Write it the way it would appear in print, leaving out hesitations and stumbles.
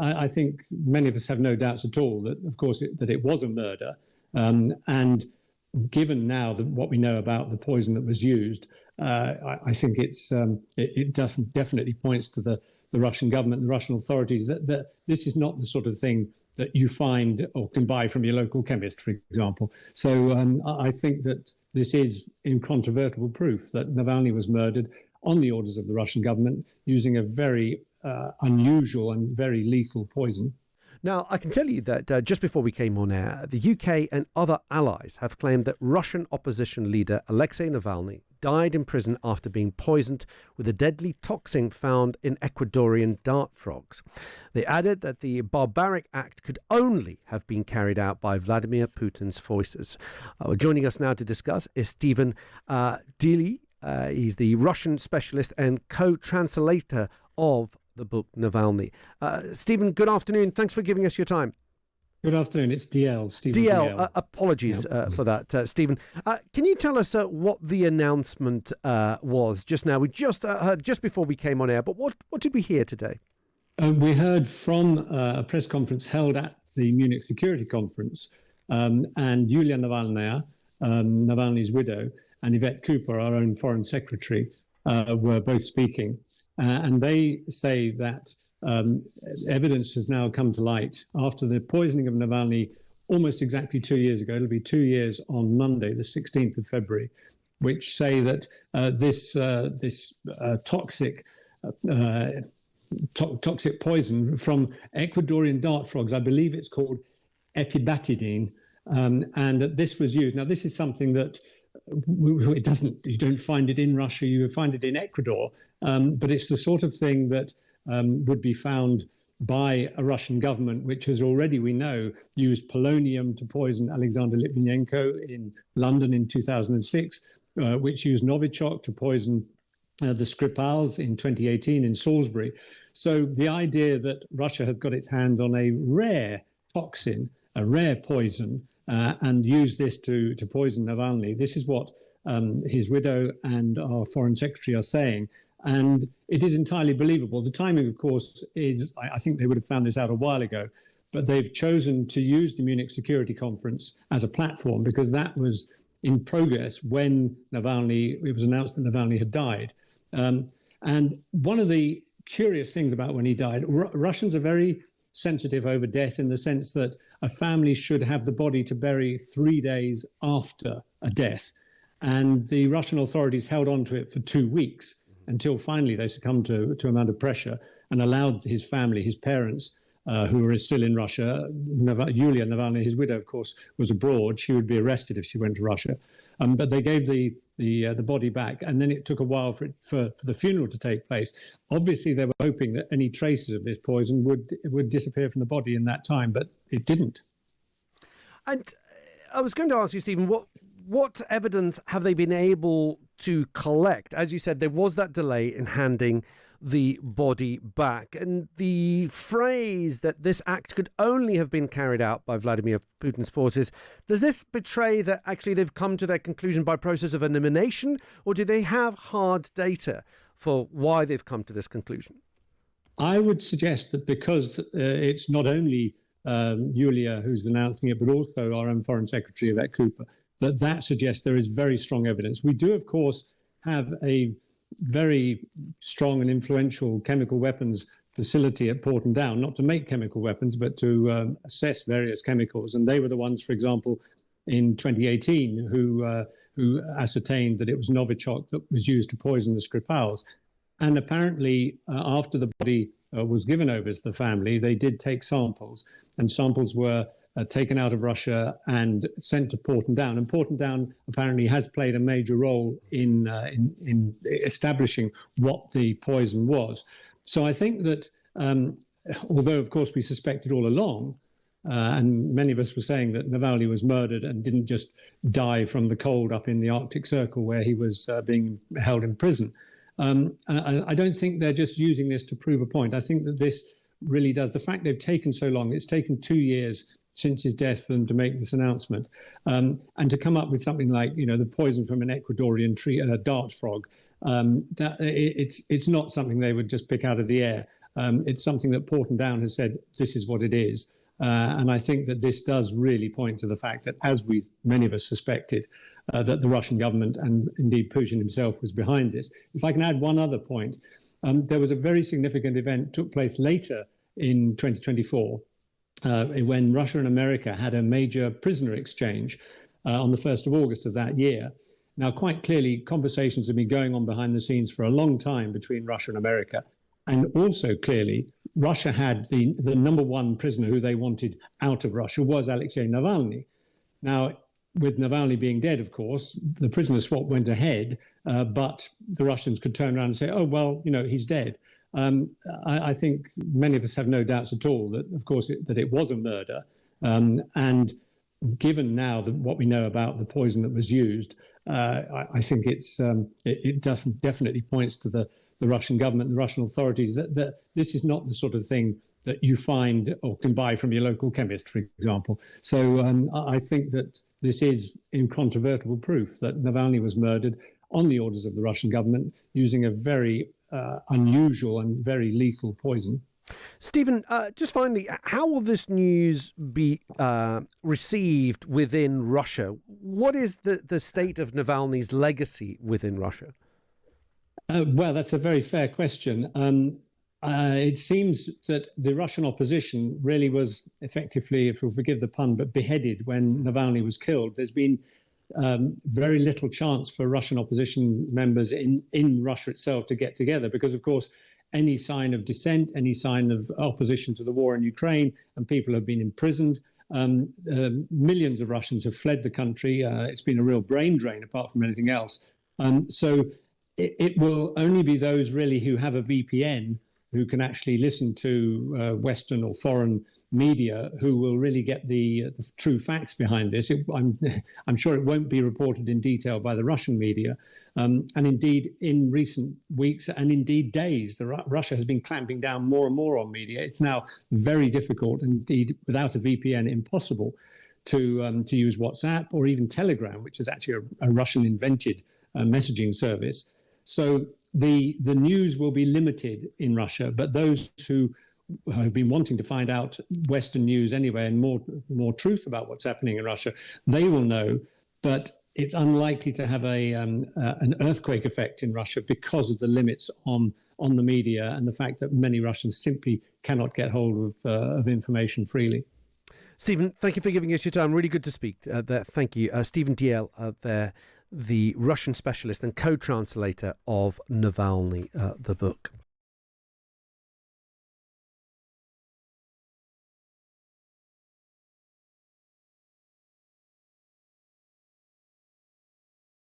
I think many of us have no doubts at all that, of course, that it was a murder. And given now what we know about the poison that was used, I think it definitely points to the Russian government, the Russian authorities, that this is not the sort of thing that you find or can buy from your local chemist, for example. So I think that this is incontrovertible proof that Navalny was murdered on the orders of the Russian government using a very unusual and very lethal poison. Now, I can tell you that just before we came on air, the UK and other allies have claimed that Russian opposition leader Alexei Navalny died in prison after being poisoned with a deadly toxin found in Ecuadorian dart frogs. They added that the barbaric act could only have been carried out by Vladimir Putin's forces. Joining us now to discuss is Stephen Dalziel. He's the Russian specialist and co-translator of the book Navalny. Stephen, good afternoon. Thanks for giving us your time. Good afternoon. It's DL. Stephen DL. Apologies for that, Stephen. Can you tell us what the announcement was just now? We just heard just before we came on air, but what did we hear today? We heard from a press conference held at the Munich Security Conference, and Yulia Navalnaya, Navalny's widow, and Yvette Cooper, our own foreign secretary, were both speaking. And they say that evidence has now come to light after the poisoning of Navalny almost exactly 2 years ago. It'll be 2 years on Monday, the 16th of February, which say that this toxic poison from Ecuadorian dart frogs, I believe it's called epibatidine, and that this was used. Now, this is something that you don't find it in Russia, you would find it in Ecuador, but it's the sort of thing that would be found by a Russian government, which has already, we know, used polonium to poison Alexander Litvinenko in London in 2006, which used Novichok to poison the Skripals in 2018 in Salisbury. So the idea that Russia has got its hand on a rare toxin, a rare poison, and use this to poison Navalny. This is what his widow and our foreign secretary are saying. And it is entirely believable. The timing, of course, is, I think they would have found this out a while ago, but they've chosen to use the Munich Security Conference as a platform because that was in progress when it was announced that Navalny had died. And one of the curious things about when he died, Russians are very sensitive over death in the sense that a family should have the body to bury 3 days after a death. And the Russian authorities held on to it for 2 weeks until finally they succumbed to amount of pressure and allowed his family, his parents, who were still in Russia. Yulia Navalny, his widow, of course, was abroad. She would be arrested if she went to Russia. But they gave the body back, and then it took a while for the funeral to take place. Obviously, they were hoping that any traces of this poison would disappear from the body in that time, but it didn't. And I was going to ask you, Stephen, what evidence have they been able to collect? As you said, there was that delay in handing the body back. And the phrase that this act could only have been carried out by Vladimir Putin's forces, does this betray that actually they've come to their conclusion by process of elimination, or do they have hard data for why they've come to this conclusion? I would suggest that because it's not only Yulia who's announcing it, but also our own Foreign Secretary, Yvette Cooper, that suggests there is very strong evidence. We do, of course, have a very strong and influential chemical weapons facility at Porton Down, not to make chemical weapons, but to assess various chemicals. And they were the ones, for example, in 2018, who ascertained that it was Novichok that was used to poison the Skripals. And apparently, after the body was given over to the family, they did take samples, and samples were taken out of Russia and sent to Porton Down. And Porton Down apparently has played a major role in establishing what the poison was. So I think that although, of course, we suspected all along, and many of us were saying that Navalny was murdered and didn't just die from the cold up in the Arctic Circle where he was being held in prison. I don't think they're just using this to prove a point. I think that this really does. The fact they've taken so long, it's taken 2 years since his death for them to make this announcement, and to come up with something like, the poison from an Ecuadorian tree, a dart frog, that it's not something they would just pick out of the air. It's something that Porton Down has said, this is what it is. And I think that this does really point to the fact that, as many of us suspected, that the Russian government and indeed Putin himself was behind this. If I can add one other point, there was a very significant event took place later in 2024 when Russia and America had a major prisoner exchange on the 1st of August of that year. Now, quite clearly, conversations have been going on behind the scenes for a long time between Russia and America. And also, clearly, Russia had the number one prisoner who they wanted out of Russia was Alexei Navalny. Now, with Navalny being dead, of course, the prisoner swap went ahead, but the Russians could turn around and say, oh, well, he's dead. I think many of us have no doubts at all that, of course, that it was a murder. And given now what we know about the poison that was used, I think it definitely points to the Russian government, the Russian authorities, that this is not the sort of thing that you find or can buy from your local chemist, for example. So I think that this is incontrovertible proof that Navalny was murdered on the orders of the Russian government using a very unusual and very lethal poison. Stephen, just finally, how will this news be received within Russia? What is the state of Navalny's legacy within Russia? Well, that's a very fair question. It seems that the Russian opposition really was effectively, if you'll forgive the pun, but beheaded when Navalny was killed. There's been very little chance for Russian opposition members in Russia itself to get together because, of course, any sign of dissent, any sign of opposition to the war in Ukraine, and people have been imprisoned. Millions of Russians have fled the country. It's been a real brain drain apart from anything else. So it will only be those really who have a VPN who can actually listen to Western or foreign media who will really get the true facts behind this. I'm sure it won't be reported in detail by the Russian media. And indeed, in recent weeks and indeed days, Russia has been clamping down more and more on media. It's now very difficult, indeed, without a VPN, impossible to use WhatsApp or even Telegram, which is actually a Russian-invented messaging service. So the news will be limited in Russia, but those who have been wanting to find out Western news anyway and more truth about what's happening in Russia, they will know. But it's unlikely to have an earthquake effect in Russia because of the limits on the media and the fact that many Russians simply cannot get hold of information freely. Stephen, thank you for giving us your time. Really good to speak. Thank you. Stephen Dalziel, the Russian specialist and co-translator of Navalny, the book.